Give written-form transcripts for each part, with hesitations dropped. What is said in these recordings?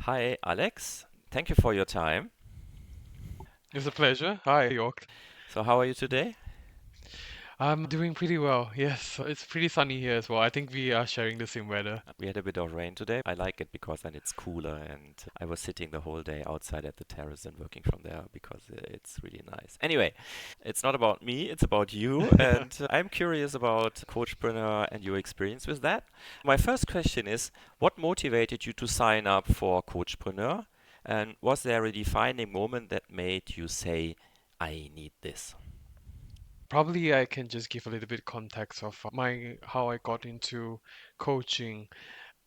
Hi, Alex. Thank you for your time. It's a pleasure. Hi, York. So, how are you today? I'm doing pretty well. Yes, it's pretty sunny here as well. I think we are sharing the same weather. We had a bit of rain today. I like it because then it's cooler, and I was sitting the whole day outside at the terrace and working from there because it's really nice. Anyway, it's not about me, it's about you, and I'm curious about Coachpreneur and your experience with that. My first question is, what motivated you to sign up for Coachpreneur? And was there a defining moment that made you say, I need this? Probably I can just give a little bit context of my how I got into coaching.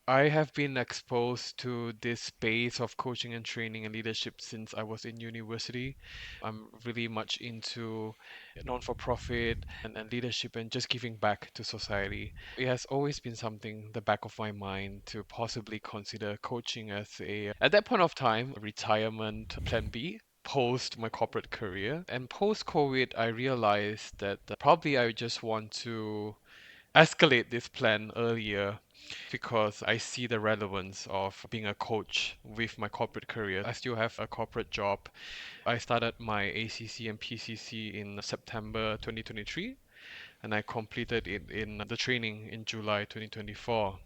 I have been exposed to this space of coaching and training and leadership since I was in university. I'm really much into non-for-profit and leadership and just giving back to society. It has always been something the back of my mind to possibly consider coaching as at that point of time, a retirement plan B. Post my corporate career and post COVID, I realized that probably I just want to escalate this plan earlier because I see the relevance of being a coach with my corporate career. I still have a corporate job. I started my ACC and PCC in September 2023, and I completed it in the training in July 2024.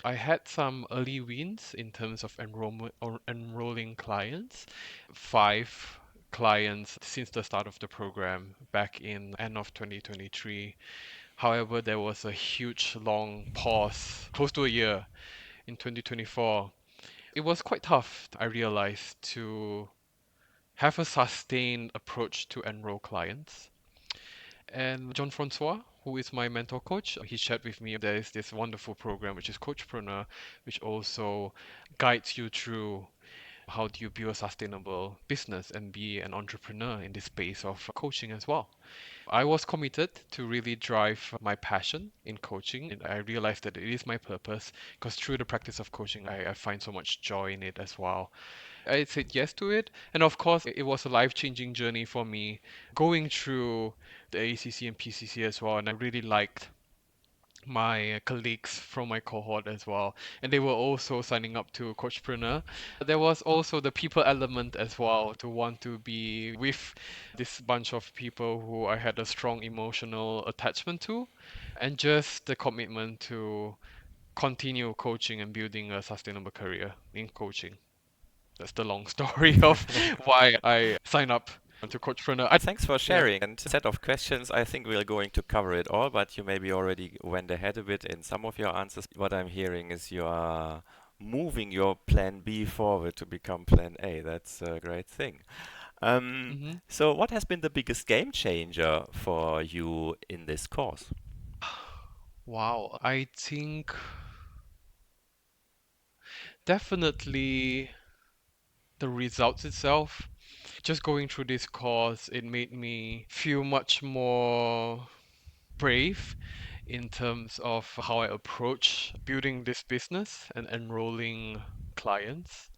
I had some early wins in terms of enrollment or enrolling clients. Five clients since the start of the program back in end of 2023. However, there was a huge long pause, close to a year in 2024. It was quite tough, I realized, to have a sustained approach to enroll clients. And John Francois, who is my mentor coach, he shared with me there is this wonderful program which is Coachpreneur, which also guides you through how do you build a sustainable business and be an entrepreneur in this space of coaching as well. I was committed to really drive my passion in coaching. And I realized that it is my purpose because through the practice of coaching, I find so much joy in it as well. I said yes to it. And of course, it was a life-changing journey for me going through the ACC and PCC as well. And I really liked my colleagues from my cohort as well, and they were also signing up to Coachpreneur. There was also the people element as well to want to be with this bunch of people who I had a strong emotional attachment to, and just the commitment to continue coaching and building a sustainable career in coaching. That's the long story of why I signed up to Coachpreneur. Thanks for Yeah. sharing. And set of questions, I think we're going to cover it all, but you maybe already went ahead a bit in some of your answers. What I'm hearing is you are moving your plan B forward to become plan A. That's a great thing. hmm So what has been the biggest game changer for you in this course? Wow, I think definitely the results itself. Just going through this course, it made me feel much more brave in terms of how I approach building this business and enrolling clients.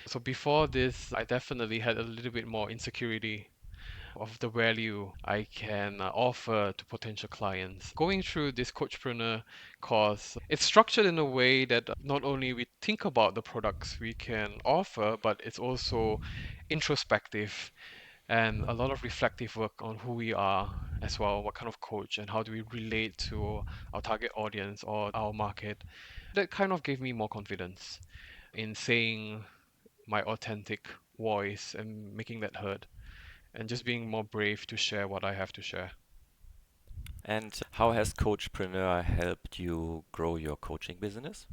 So before this, I definitely had a little bit more insecurity of the value I can offer to potential clients. Going through this Coachpreneur course, it's structured in a way that not only we think about the products we can offer, but it's also introspective and a lot of reflective work on who we are as well, what kind of coach and how do we relate to our target audience or our market. That kind of gave me more confidence in saying my authentic voice and making that heard and just being more brave to share what I have to share. And how has Coachpreneur helped you grow your coaching business?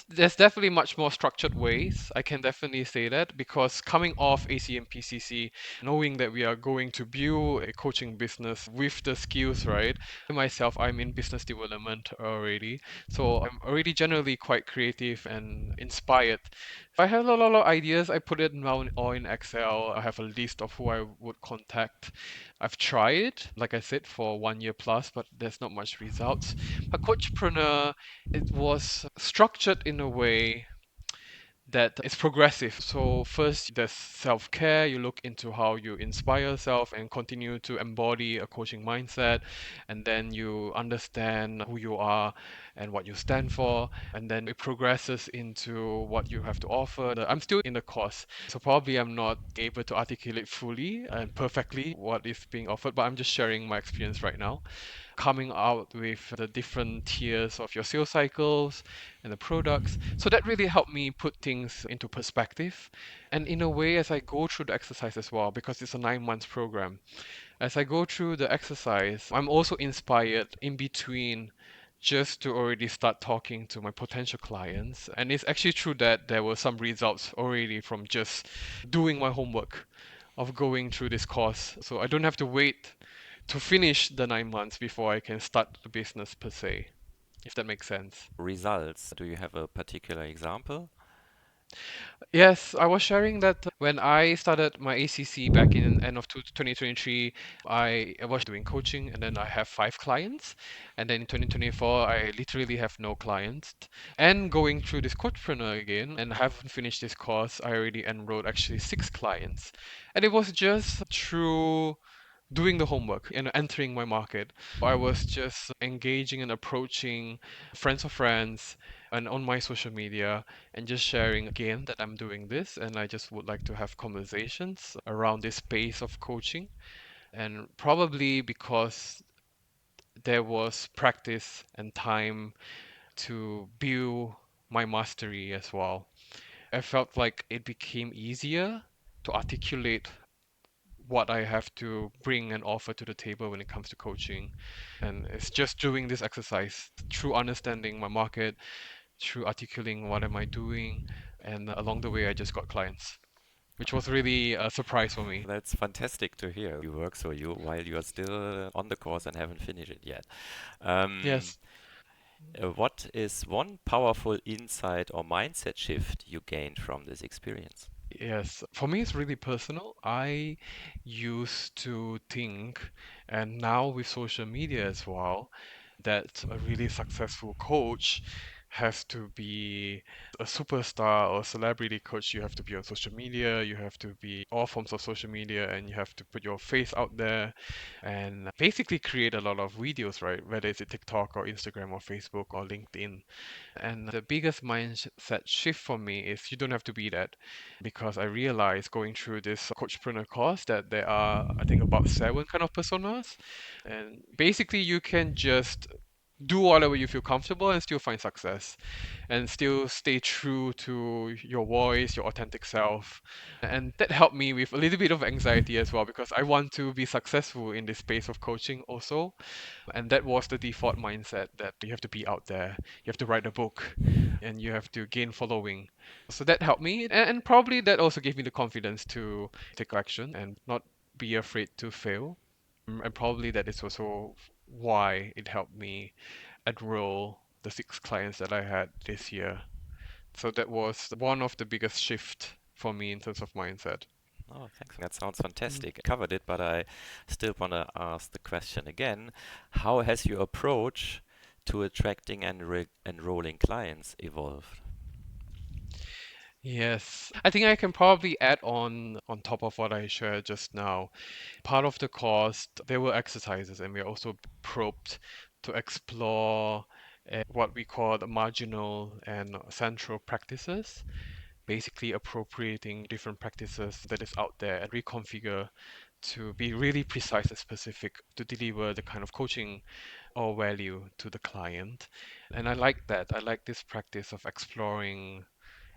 There's definitely much more structured ways. I can definitely say that because coming off AC and PCC, knowing that we are going to build a coaching business with the skills, right? Myself, I'm in business development already. So I'm already generally quite creative and inspired. If I have a lot of ideas, I put it down all in Excel. I have a list of who I would contact. I've tried, like I said, for 1 year plus, but there's not much results. But Coachpreneur, it was structured in a way that it's progressive. So first there's self-care, you look into how you inspire yourself and continue to embody a coaching mindset, and then you understand who you are and what you stand for, and then it progresses into what you have to offer. I'm still in the course, so probably I'm not able to articulate fully and perfectly what is being offered, but I'm just sharing my experience right now, coming out with the different tiers of your sales cycles and the products. So that really helped me put things into perspective. And in a way, as I go through the exercise as well, because it's a 9 months program, as I go through the exercise, I'm also inspired in between just to already start talking to my potential clients. And it's actually true that there were some results already from just doing my homework of going through this course. So I don't have to wait to finish the 9 months before I can start the business per se, if that makes sense. Results. Do you have a particular example? Yes, I was sharing that when I started my ACC back in end of 2023, I was doing coaching and then I have 5 clients. And then in 2024, I literally have no clients. And going through this coachpreneur again and haven't finished this course, I already enrolled actually 6 clients. And it was just through doing the homework and entering my market. I was just engaging and approaching friends of friends and on my social media and just sharing again that I'm doing this and I just would like to have conversations around this space of coaching. And probably because there was practice and time to build my mastery as well, I felt like it became easier to articulate what I have to bring and offer to the table when it comes to coaching. And it's just doing this exercise through understanding my market, through articulating what am I doing, and along the way I just got clients, which was really a surprise for me. That's fantastic to hear. You work so you while you are still on the course and haven't finished it yet. Um, Yes. what is one powerful insight or mindset shift you gained from this experience? Yes, for me it's really personal. I used to think, and now with social media as well, that a really successful coach has to be a superstar or celebrity coach. You have to be on social media, you have to be all forms of social media, and you have to put your face out there and basically create a lot of videos, right? Whether it's a TikTok or Instagram or Facebook or LinkedIn. And the biggest mindset shift for me is you don't have to be that because I realized going through this coachpreneur course that there are, I think, about 7 kind of personas. And basically, you can just do whatever you feel comfortable and still find success and still stay true to your voice, your authentic self. And that helped me with a little bit of anxiety as well because I want to be successful in this space of coaching also. And that was the default mindset that you have to be out there, you have to write a book, and you have to gain following. So that helped me, and probably that also gave me the confidence to take action and not be afraid to fail. And probably that is also why it helped me enroll the 6 clients that I had this year. So that was one of the biggest shift for me in terms of mindset. Oh, thanks. That sounds fantastic. Covered it, but I still want to ask the question again. How has your approach to attracting and enrolling clients evolved? Yes, I think I can probably add on top of what I shared just now. Part of the course, there were exercises, and we also probed to explore what we call the marginal and central practices, basically appropriating different practices that is out there and reconfigure to be really precise and specific to deliver the kind of coaching or value to the client. And I like that. I like this practice of exploring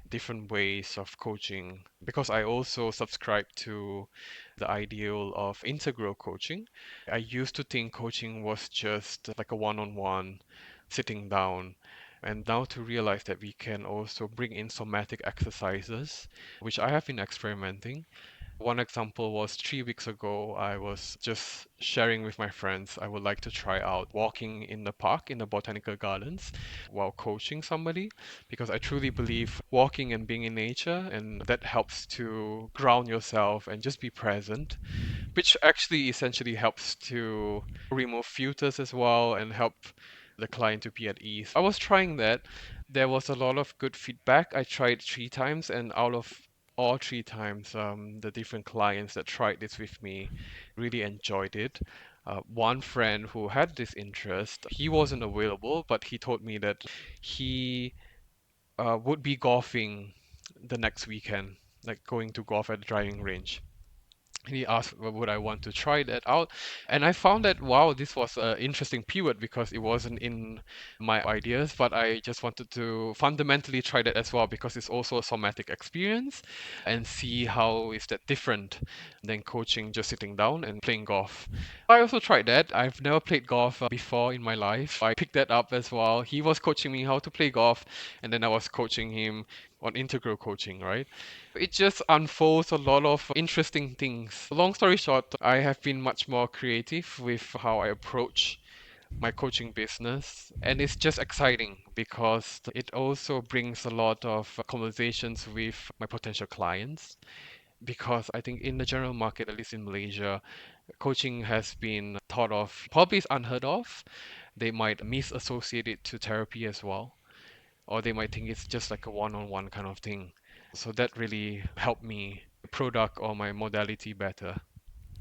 different ways of coaching because I also subscribe to the ideal of integral coaching. I used to think coaching was just like a one-on-one sitting down. And now to realize that we can also bring in somatic exercises, which I have been experimenting. One example was 3 weeks ago, I was just sharing with my friends I would like to try out walking in the park in the botanical gardens while coaching somebody because I truly believe walking and being in nature and that helps to ground yourself and just be present, which actually essentially helps to remove filters as well and help the client to be at ease. I was trying that There was a lot of good feedback. I tried 3 times, and out of all 3 times, the different clients that tried this with me really enjoyed it. One friend who had this interest, he wasn't available, but he told me that he would be golfing the next weekend, like going to golf at the driving range. He asked would I want to try that out, and I found that wow, this was an interesting pivot because it wasn't in my ideas, but I just wanted to fundamentally try that as well because it's also a somatic experience and see how is that different than coaching just sitting down and playing golf. I also tried that. I've never played golf before in my life. I picked that up as well. He was coaching me how to play golf, and then I was coaching him on integral coaching, right? It just unfolds a lot of interesting things. Long story short, I have been much more creative with how I approach my coaching business, and it's just exciting because it also brings a lot of conversations with my potential clients. Because I think in the general market, at least in Malaysia, coaching has been thought of, probably is unheard of. They might misassociate it to therapy as well, or they might think it's just like a one-on-one kind of thing. So that really helped me product or my modality better.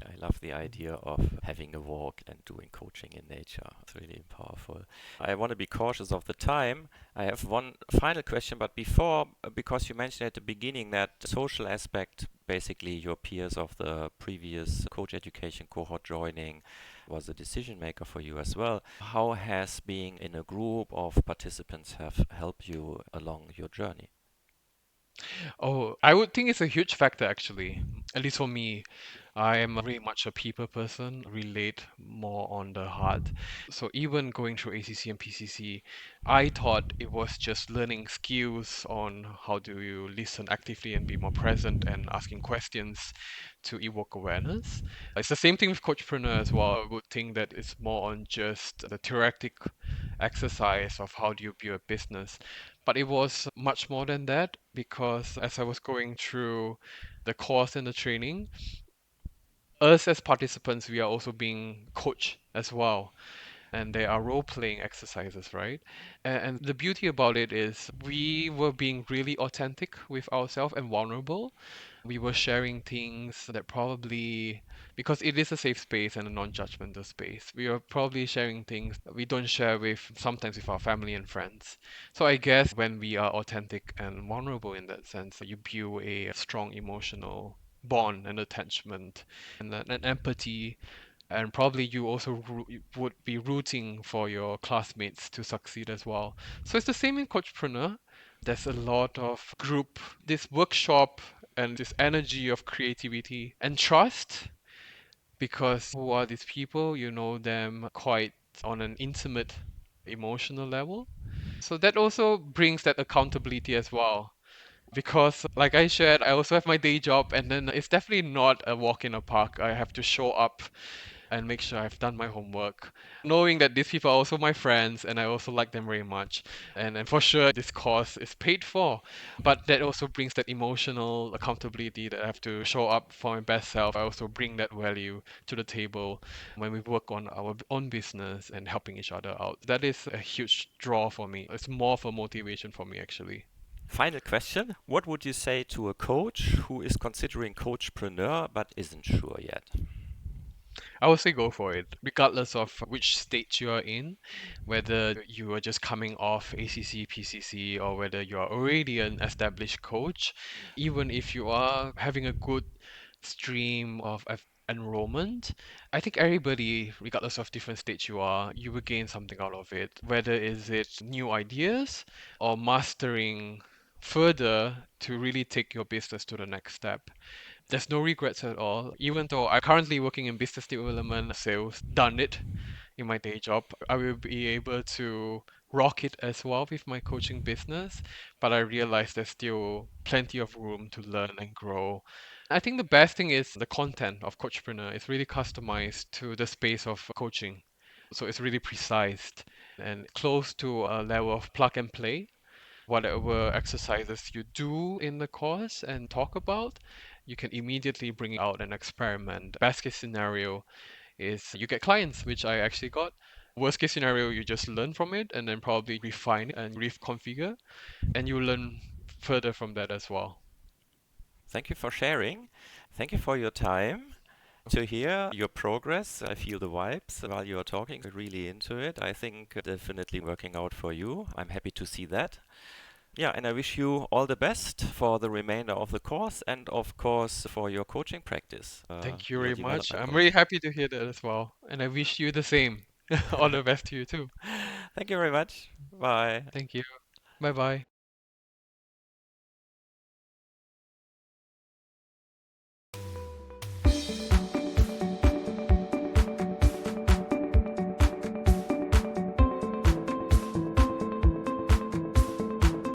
I love the idea of having a walk and doing coaching in nature. It's really powerful. I want to be cautious of the time. I have one final question, but before, because you mentioned at the beginning that social aspect, basically your peers of the previous coach education cohort joining was a decision maker for you as well. How has being in a group of participants have helped you along your journey? Oh, I would think it's a huge factor actually. At least for me, I am very much a people person, relate more on the heart. So even going through ACC and PCC, I thought it was just learning skills on how do you listen actively and be more present and asking questions to evoke awareness. It's the same thing with Coachpreneur as well. I would think that it's more on just the theoretic exercise of how do you build a business. But it was much more than that because as I was going through the course and the training, us as participants, we are also being coached as well. And there are role playing exercises, right? And the beauty about it is we were being really authentic with ourselves and vulnerable. We were sharing things that probably, because it is a safe space and a non-judgmental space, we are probably sharing things that we don't share with sometimes with our family and friends. So I guess when we are authentic and vulnerable in that sense, you build a strong emotional bond and attachment and an empathy, and probably you also would be rooting for your classmates to succeed as well. So it's the same in Coachpreneur. There's a lot of group, this workshop, and this energy of creativity and trust because who are these people? You know them quite on an intimate emotional level. So that also brings that accountability as well. Because, like I shared, I also have my day job, and then it's definitely not a walk in a park. I have to show up and make sure I've done my homework, knowing that these people are also my friends and I also like them very much. And for sure, this course is paid for, but that also brings that emotional accountability that I have to show up for my best self. I also bring that value to the table when we work on our own business and helping each other out. That is a huge draw for me. It's more of a motivation for me, actually. Final question. What would you say to a coach who is considering coachpreneur but isn't sure yet? I would say go for it, regardless of which stage you are in, whether you are just coming off ACC, PCC, or whether you are already an established coach. Even if you are having a good stream of enrollment, I think everybody, regardless of different stage you are, you will gain something out of it. Whether is it new ideas or mastering further to really take your business to the next step. There's no regrets at all. Even though I'm currently working in business development, sales, done it in my day job, I will be able to rock it as well with my coaching business. But I realize there's still plenty of room to learn and grow. I think the best thing is the content of Coachpreneur is really customized to the space of coaching. So it's really precise and close to a level of plug and play. Whatever exercises you do in the course and talk about, you can immediately bring it out and experiment. Best case scenario is you get clients, which I actually got. Worst case scenario, you just learn from it and then probably refine it and reconfigure, and you learn further from that as well. Thank you for sharing. Thank you for your time. To hear your progress. I feel the vibes while you are talking, really into it. I think definitely working out for you. I'm happy to see that. Yeah, and I wish you all the best for the remainder of the course and, of course, for your coaching practice, Thank you your very much. development I'm coach. really happy to hear that as well. And I wish you the same. All the best to you too. Thank you very much. Bye. Thank you. Bye bye.